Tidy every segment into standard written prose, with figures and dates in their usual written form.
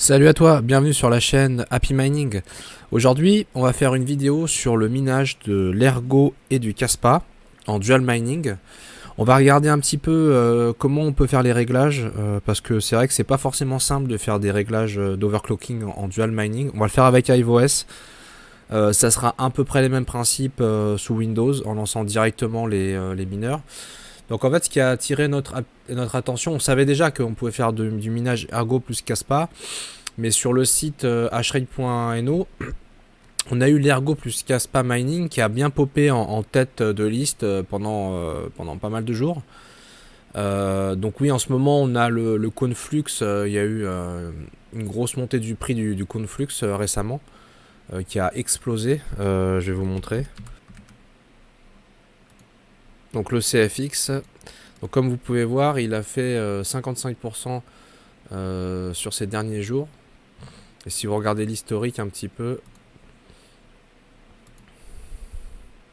Salut à toi, bienvenue sur la chaîne Happy Mining. Aujourd'hui, on va faire une vidéo sur le minage de l'Ergo et du Kaspa en dual mining. On va regarder un petit peu comment on peut faire les réglages, parce que c'est vrai que c'est pas forcément simple de faire des réglages d'overclocking en dual mining. On va le faire avec iOS. Ça sera à peu près les mêmes principes sous Windows, en lançant directement les mineurs. Donc en fait, ce qui a attiré notre attention, on savait déjà qu'on pouvait faire du minage Ergo plus Kaspa, mais sur le site hashrate.no, on a eu l'Ergo plus Kaspa Mining qui a bien popé en tête de liste pendant pas mal de jours. Donc oui, en ce moment, on a le Conflux. Il y a eu une grosse montée du prix du Conflux récemment, qui a explosé. Je vais vous montrer. Donc le CFX, donc comme vous pouvez voir, il a fait 55% sur ces derniers jours. Et si vous regardez l'historique un petit peu,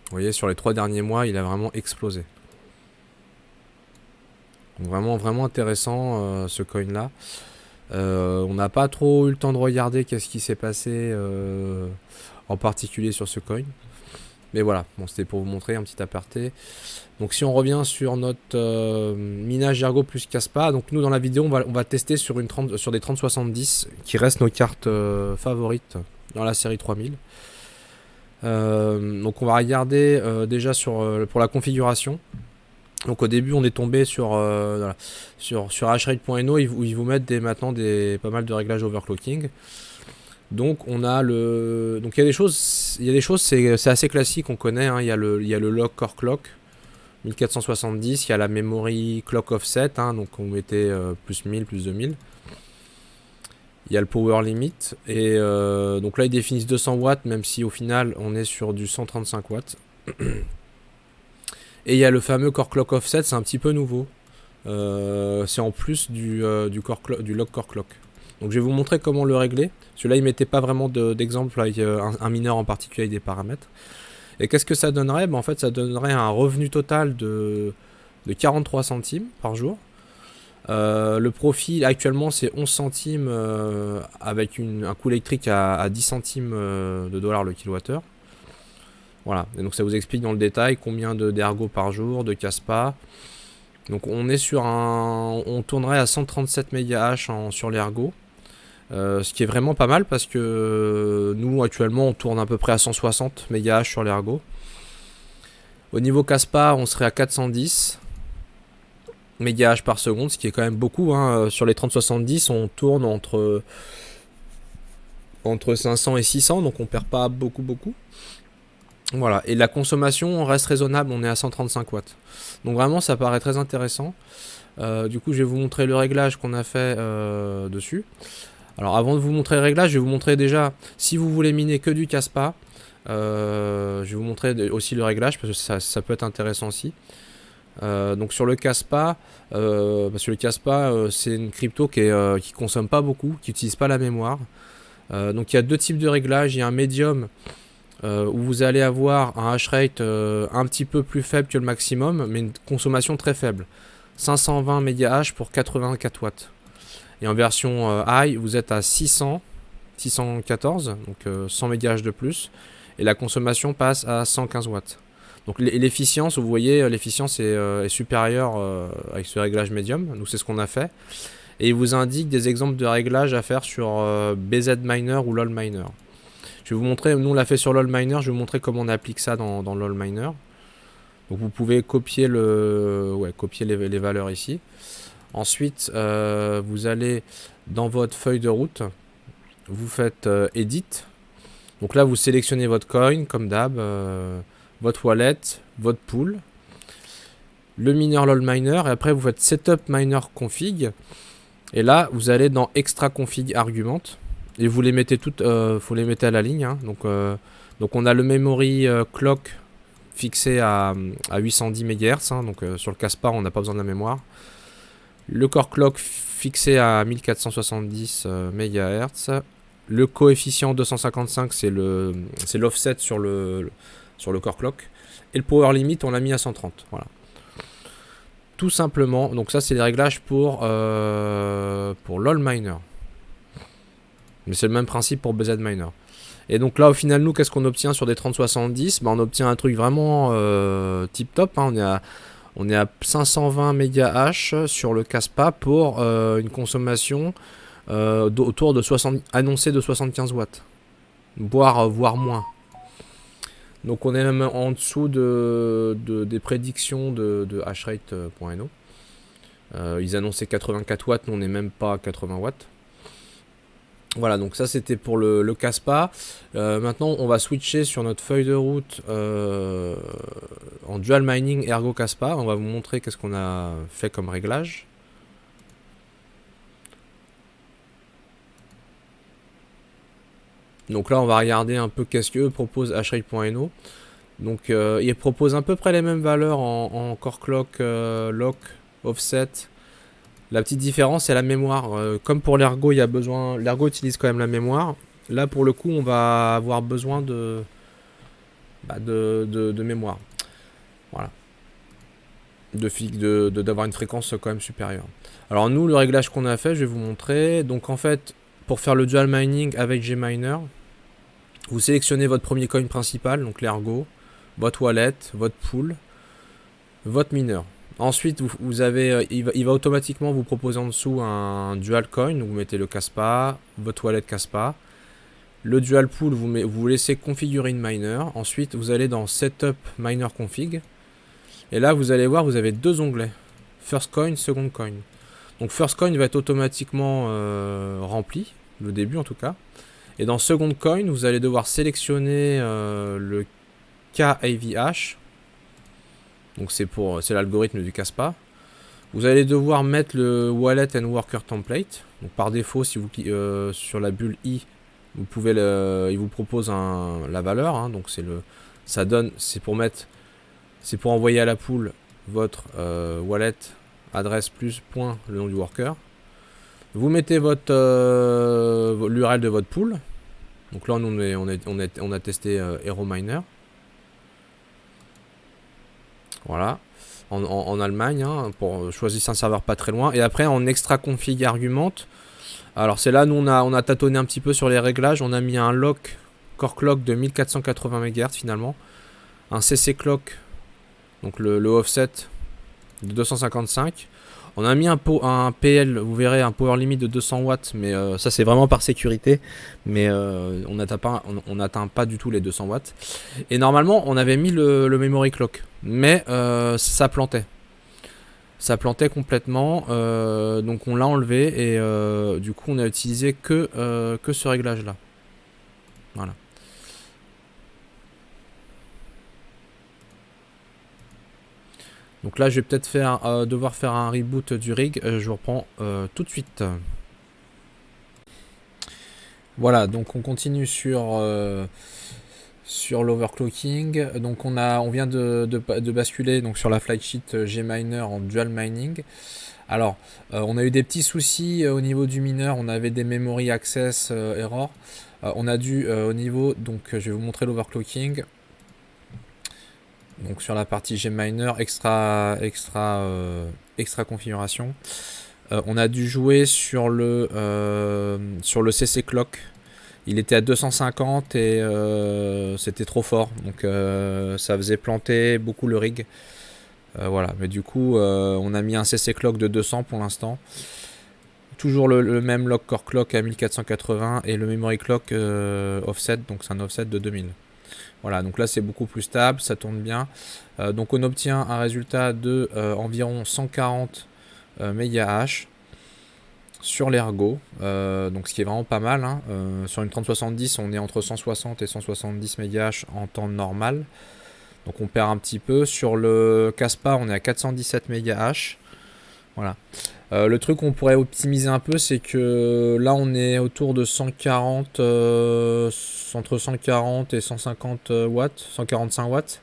vous voyez, sur les 3 derniers mois, il a vraiment explosé. Donc vraiment intéressant ce coin là. On n'a pas trop eu le temps de regarder qu'est-ce qui s'est passé en particulier sur ce coin. Mais voilà, bon, c'était pour vous montrer un petit aparté. Donc si on revient sur notre minage Ergo plus Kaspa, donc nous dans la vidéo on va tester sur des 3070 qui restent nos cartes favorites dans la série 3000. Donc on va regarder déjà pour la configuration. Donc au début on est tombé sur hashrate.no où ils vous mettent maintenant pas mal de réglages overclocking. Donc on a donc il y a des choses c'est assez classique, on connaît, hein. Il y a le log core clock 1470, il y a la memory clock offset, hein, donc on mettait plus 1000, plus 2000. Il y a le power limit et donc là ils définissent 200 watts, même si au final on est sur du 135 watts. Et il y a le fameux core clock offset, c'est un petit peu nouveau. C'est en plus du log core clock. Donc je vais vous montrer comment le régler. Celui-là il mettait pas vraiment d'exemple avec un mineur en particulier avec des paramètres. Et qu'est-ce que ça donnerait? En fait ça donnerait un revenu total de 43 centimes par jour. Le profit actuellement c'est 11 centimes avec un coût électrique à 10 centimes de dollars le kilowattheure. Voilà, et donc ça vous explique dans le détail combien d'ergo par jour, de Kaspa. Donc on est on tournerait à 137 MHz sur l'ergo. Ce qui est vraiment pas mal parce que nous actuellement on tourne à peu près à 160 MHz sur l'ergo. Au niveau Kaspa on serait à 410 MHz par seconde, ce qui est quand même beaucoup, hein. Sur les 3070 on tourne entre 500 et 600, donc on perd pas beaucoup. Voilà, et la consommation reste raisonnable, on est à 135 watts. Donc vraiment ça paraît très intéressant. Du coup je vais vous montrer le réglage qu'on a fait dessus. Alors avant de vous montrer le réglage, je vais vous montrer déjà, si vous voulez miner que du Kaspa, je vais vous montrer aussi le réglage parce que ça peut être intéressant aussi. Donc sur le Kaspa, parce que le Kaspa c'est une crypto qui consomme pas beaucoup, qui n'utilise pas la mémoire. Donc il y a deux types de réglages, il y a un médium où vous allez avoir un hash rate un petit peu plus faible que le maximum, mais une consommation très faible. 520 MHz pour 84 watts. Et en version high, vous êtes à 614, donc 100 MHz de plus. Et la consommation passe à 115 watts. Donc l'efficience, vous voyez, l'efficience est supérieure avec ce réglage médium. Donc c'est ce qu'on a fait. Et il vous indique des exemples de réglages à faire sur BZ Miner ou LOL Miner. Je vais vous montrer, nous on l'a fait sur LOL Miner, je vais vous montrer comment on applique ça dans LOL Miner. Donc vous pouvez copier les valeurs ici. Ensuite, vous allez dans votre feuille de route, vous faites Edit. Donc là, vous sélectionnez votre coin, comme d'hab, votre wallet, votre pool, le mineur LOL Miner, et après vous faites Setup Miner Config. Et là, vous allez dans Extra Config Argument, et vous les mettez toutes, faut les mettre à la ligne, hein. Donc on a le memory clock fixé à 810 MHz, hein. Donc sur le Kaspa, on n'a pas besoin de la mémoire. Le core clock fixé à 1470 MHz. Le coefficient 255, c'est l'offset sur le core clock. Et le power limit, on l'a mis à 130. Voilà. Tout simplement. Donc ça, c'est les réglages pour LOL Miner. Mais c'est le même principe pour BZ Miner. Et donc là, au final, nous, qu'est-ce qu'on obtient sur des 3070? On obtient un truc vraiment tip top. On est à 520 MHz sur le Caspa pour une consommation autour de 60, annoncée de 75 watts. Voire moins. Donc on est même en dessous des prédictions de hashrate.no. Ils annonçaient 84 watts, nous on n'est même pas à 80 watts. Voilà, donc ça c'était pour le Caspa. Maintenant on va switcher sur notre feuille de route en dual mining ergo Caspa. On va vous montrer qu'est-ce qu'on a fait comme réglage. Donc là on va regarder un peu qu'est-ce qu'eux proposent hashrate.no. Donc ils proposent à peu près les mêmes valeurs en core clock, lock, offset. La petite différence, c'est la mémoire. Comme pour l'ergo, il y a besoin. L'ergo utilise quand même la mémoire. Là, pour le coup, on va avoir besoin de mémoire. Voilà. D'avoir une fréquence quand même supérieure. Alors nous, le réglage qu'on a fait, je vais vous montrer. Donc en fait, pour faire le dual mining avec Gminer, vous sélectionnez votre premier coin principal, donc l'ergo, votre wallet, votre pool, votre mineur. Ensuite, vous avez, il va automatiquement vous proposer en dessous un dual coin. Vous mettez le Caspa, votre wallet Caspa. Le dual pool, vous laissez configurer une miner. Ensuite, vous allez dans Setup Miner Config. Et là, vous allez voir, vous avez deux onglets. First coin, second coin. Donc first coin va être automatiquement rempli, le début en tout cas. Et dans second coin, vous allez devoir sélectionner le KAVH. Donc c'est l'algorithme du Caspa. Vous allez devoir mettre le Wallet and Worker Template. Donc par défaut, si vous sur la bulle I, vous pouvez il vous propose la valeur. Hein, donc c'est pour envoyer à la pool votre wallet adresse plus point le nom du worker. Vous mettez votre l'URL de votre pool. Donc là on a testé Hero Miner. Voilà, en Allemagne, hein, pour choisir un serveur pas très loin. Et après en extra config argument. Alors c'est là, nous on a tâtonné un petit peu sur les réglages. On a mis un lock, core clock de 1480 MHz finalement. Un CC clock, donc le offset de 255. On a mis un PL, vous verrez, un power limit de 200 watts, mais ça c'est vraiment par sécurité, mais on n'atteint pas du tout les 200 watts. Et normalement on avait mis le memory clock, mais ça plantait. Ça plantait complètement, donc on l'a enlevé et du coup on a utilisé que ce réglage là. Voilà. Donc là, je vais peut-être devoir faire un reboot du rig. Je vous reprends tout de suite. Voilà, donc on continue sur l'overclocking. Donc on vient de basculer donc sur la flysheet Gminer en dual mining. Alors, on a eu des petits soucis au niveau du mineur. On avait des memory access error. On a dû au niveau, donc je vais vous montrer l'overclocking. Donc sur la partie Gminer, extra configuration. On a dû jouer sur le CC clock. Il était à 250 et c'était trop fort. Donc ça faisait planter beaucoup le rig. Voilà, mais du coup on a mis un CC clock de 200 pour l'instant. Toujours le même lock core clock à 1480 et le memory clock offset, donc c'est un offset de 2000. Voilà, donc là c'est beaucoup plus stable, ça tourne bien. Donc on obtient un résultat de environ 140 MHz sur l'ergo, donc ce qui est vraiment pas mal. Hein. Sur une 3070, on est entre 160 et 170 MHz en temps normal. Donc on perd un petit peu. Sur le Caspa, on est à 417 MHz. Voilà. Le truc qu'on pourrait optimiser un peu, c'est que là on est autour de 140, entre 140 et 150 watts, 145 watts.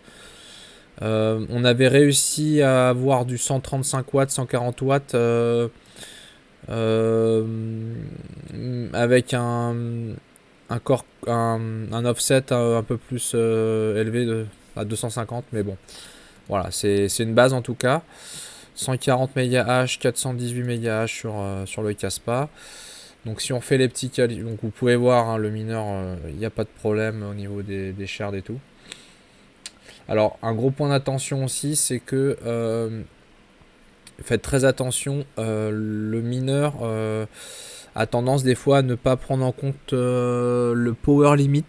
On avait réussi à avoir du 135 watts, 140 watts avec un offset un peu plus élevé à 250, mais bon, voilà, c'est une base en tout cas. 140 MHz, 418 MHz sur le Caspa. Donc si on fait les petits calculs, donc vous pouvez voir hein, le mineur, il n'y a pas de problème au niveau des shards et tout. Alors un gros point d'attention aussi, c'est que faites très attention, le mineur a tendance des fois à ne pas prendre en compte le power limit.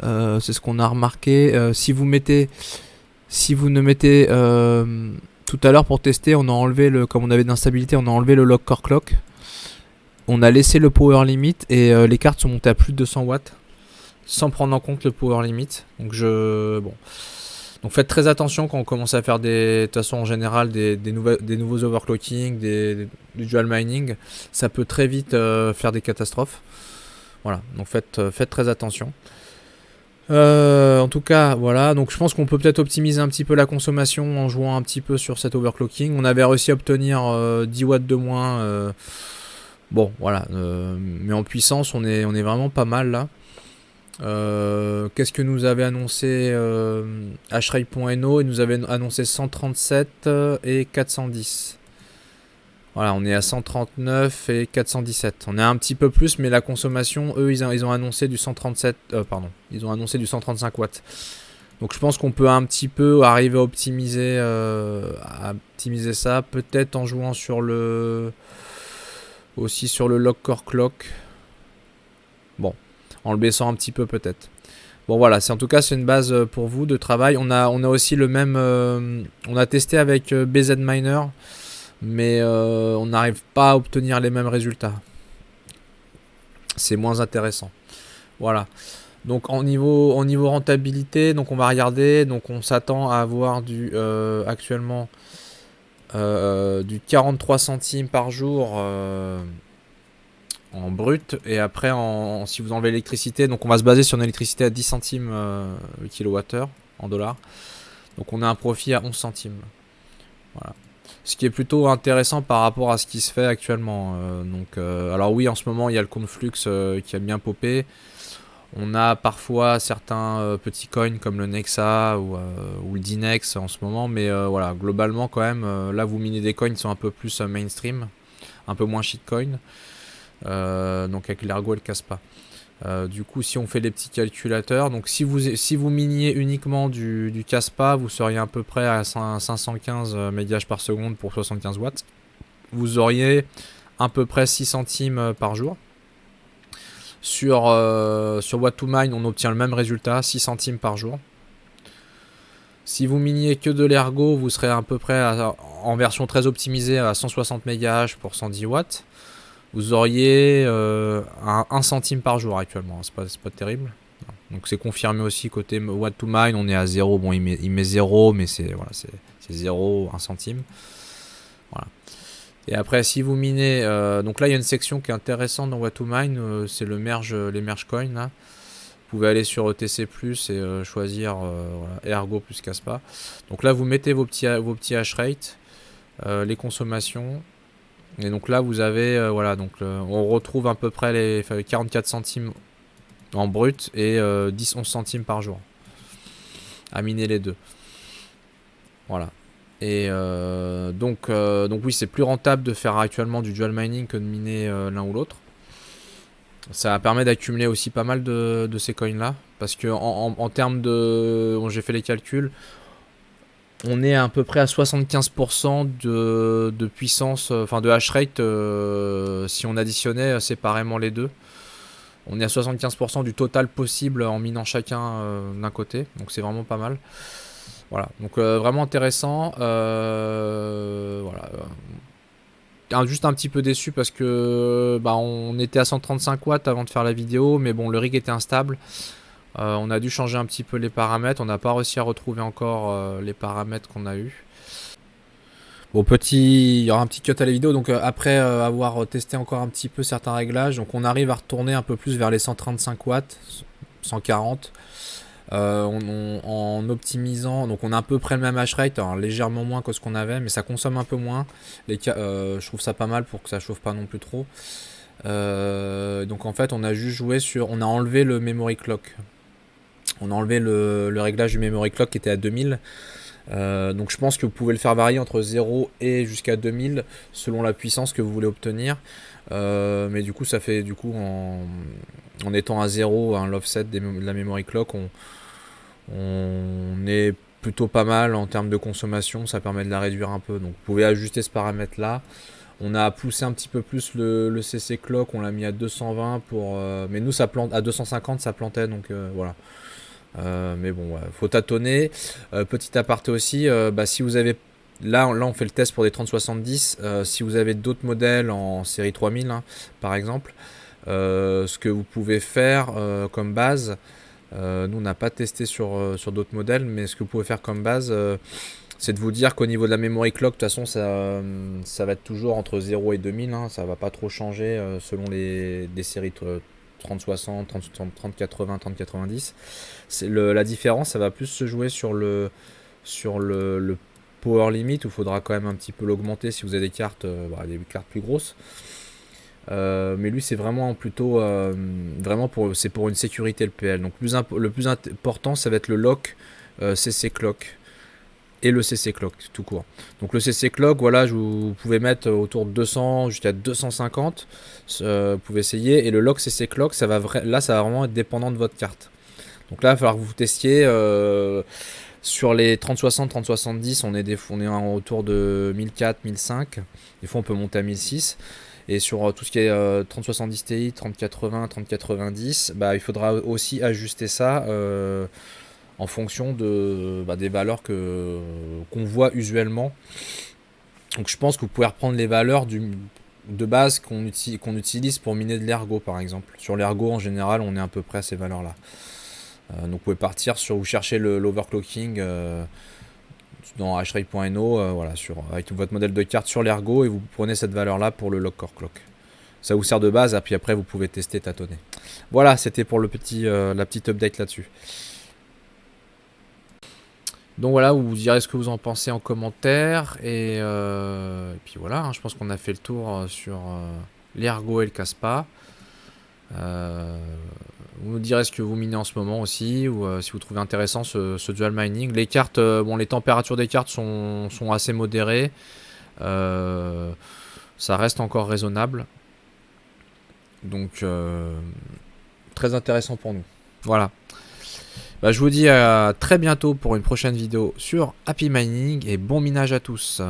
C'est ce qu'on a remarqué. Si vous ne mettez tout à l'heure pour tester, on a enlevé comme on avait d'instabilité, on a enlevé le lock core clock. On a laissé le power limit et les cartes sont montées à plus de 200 watts sans prendre en compte le power limit. Donc donc faites très attention quand on commence à faire de toute façon en général des nouveaux overclocking, du dual mining, ça peut très vite faire des catastrophes. Voilà, donc faites très attention. En tout cas, voilà, donc je pense qu'on peut peut-être optimiser un petit peu la consommation en jouant un petit peu sur cet overclocking. On avait réussi à obtenir 10 watts de moins. Bon, voilà, mais en puissance, on est vraiment pas mal là. Qu'est-ce que nous avait annoncé Hray.no? Il nous avait annoncé 137 et 410. Voilà, on est à 139 et 417. On est un petit peu plus, mais la consommation, eux, ils ont annoncé du 137. Pardon, ils ont annoncé du 135 watts. Donc je pense qu'on peut un petit peu arriver à optimiser ça, peut-être en jouant aussi sur le lock core clock. Bon, en le baissant un petit peu peut-être. Bon voilà, en tout cas c'est une base pour vous de travail. On a aussi le même, on a testé avec BZ Miner, mais on n'arrive pas à obtenir les mêmes résultats. C'est moins intéressant. Voilà. Donc en niveau rentabilité, donc on va regarder. Donc on s'attend à avoir actuellement du 43 centimes par jour en brut, et après si vous enlevez l'électricité, donc on va se baser sur une électricité à 10 centimes le kilowattheure en dollars, donc on a un profit à 11 centimes. Voilà, ce qui est plutôt intéressant par rapport à ce qui se fait actuellement. Alors oui, en ce moment il y a le Conflux qui a bien popé. On a parfois certains petits coins comme le Nexa ou le Dinex en ce moment, mais voilà, globalement quand même, là vous minez des coins qui sont un peu plus mainstream, un peu moins shitcoin. Donc avec l'ergo elle casse pas. Du coup si on fait les petits calculateurs, donc si vous miniez uniquement du Caspa, vous seriez à peu près à 515 mégahash par seconde pour 75 watts. Vous auriez à peu près 6 centimes par jour. Sur Watt2Mine on obtient le même résultat, 6 centimes par jour. Si vous miniez que de l'ergo, vous serez à peu près en version très optimisée à 160 mégahash pour 110 watts. Vous auriez 1 centime par jour actuellement, c'est pas terrible. Donc c'est confirmé aussi côté Watt2Mine, on est à 0. Bon, il met 0, mais c'est 0, 1 centime. Voilà. Et après, si vous minez, donc là il y a une section qui est intéressante dans Watt2Mine, c'est les merge coins là. Vous pouvez aller sur ETC+ et choisir Ergo plus Caspa. Donc là vous mettez vos petits hash rate, les consommations. Et donc là vous avez on retrouve à peu près les 44 centimes en brut et 10-11 centimes par jour à miner les deux. Voilà. Et donc oui, c'est plus rentable de faire actuellement du dual mining que de miner l'un ou l'autre. Ça permet d'accumuler aussi pas mal de ces coins là, parce que en termes de, j'ai fait les calculs, on est à peu près à 75% de puissance, enfin de hash rate, si on additionnait séparément les deux. On est à 75% du total possible en minant chacun d'un côté, donc c'est vraiment pas mal. Voilà, donc vraiment intéressant. Voilà. Juste un petit peu déçu parce que on était à 135 watts avant de faire la vidéo, mais bon, le rig était instable. On a dû changer un petit peu les paramètres. On n'a pas réussi à retrouver encore les paramètres qu'on a eu. Bon, il y aura un petit cut à la vidéo. Donc après avoir testé encore un petit peu certains réglages, donc on arrive à retourner un peu plus vers les 135 watts, 140. En optimisant, donc on a à peu près le même hash rate, alors légèrement moins que ce qu'on avait, mais ça consomme un peu moins. Je trouve ça pas mal pour que ça chauffe pas non plus trop. Donc en fait on a juste joué on a enlevé le memory clock. On a enlevé le réglage du memory clock qui était à 2000. Donc je pense que vous pouvez le faire varier entre 0 et jusqu'à 2000 selon la puissance que vous voulez obtenir. Mais du coup ça fait du coup en étant à 0, hein, l'offset de la memory clock, on est plutôt pas mal en termes de consommation, ça permet de la réduire un peu. Donc vous pouvez ajuster ce paramètre là. On a poussé un petit peu plus le CC clock, on l'a mis à 220 pour... mais nous ça plante à 250, ça plantait, donc voilà. Mais bon, ouais, faut tâtonner. Petit aparté aussi, bah, si vous avez... Là, on fait le test pour des 3070. Si vous avez d'autres modèles en série 3000, hein, par exemple, ce que vous pouvez faire comme base, nous on n'a pas testé sur d'autres modèles, mais ce que vous pouvez faire comme base, c'est de vous dire qu'au niveau de la memory clock, de toute façon, ça va être toujours entre 0 et 2000, hein, ça va pas trop changer selon les séries 3060, 3080, 3090. La différence, ça va plus se jouer sur le power limit, où il faudra quand même un petit peu l'augmenter si vous avez des cartes plus grosses. Mais lui, c'est vraiment plutôt c'est pour une sécurité le PL. Donc le plus important, ça va être le lock CC clock et le CC clock tout court. Donc le CC clock, voilà, vous pouvez mettre autour de 200 jusqu'à 250, vous pouvez essayer. Et le lock CC clock, ça va vraiment être dépendant de votre carte. Donc là, il va falloir que vous testiez. Sur les 3060, 3070, on est autour de 1004, 1005. Des fois, on peut monter à 1006. Et sur tout ce qui est 3070 Ti, 3080, 3090, bah, il faudra aussi ajuster ça en fonction des valeurs qu'on voit usuellement. Donc je pense que vous pouvez reprendre les valeurs de base qu'on utilise pour miner de l'ergo, par exemple. Sur l'ergo, en général, on est à peu près à ces valeurs-là. Donc vous pouvez partir vous cherchez l'overclocking dans htrade.no, voilà, avec votre modèle de carte sur l'ergo, et vous prenez cette valeur là pour le lock core clock. Ça vous sert de base, et puis après vous pouvez tester, tâtonner. Voilà, c'était pour la petite update là-dessus. Donc voilà, vous direz ce que vous en pensez en commentaire, et puis voilà, hein, je pense qu'on a fait le tour sur l'ergo et le Kaspa. Vous nous direz ce que vous minez en ce moment aussi, ou si vous trouvez intéressant ce dual mining. Les cartes, les températures des cartes sont assez modérées. Ça reste encore raisonnable. Donc, très intéressant pour nous. Voilà. Bah, je vous dis à très bientôt pour une prochaine vidéo sur Happy Mining, et bon minage à tous.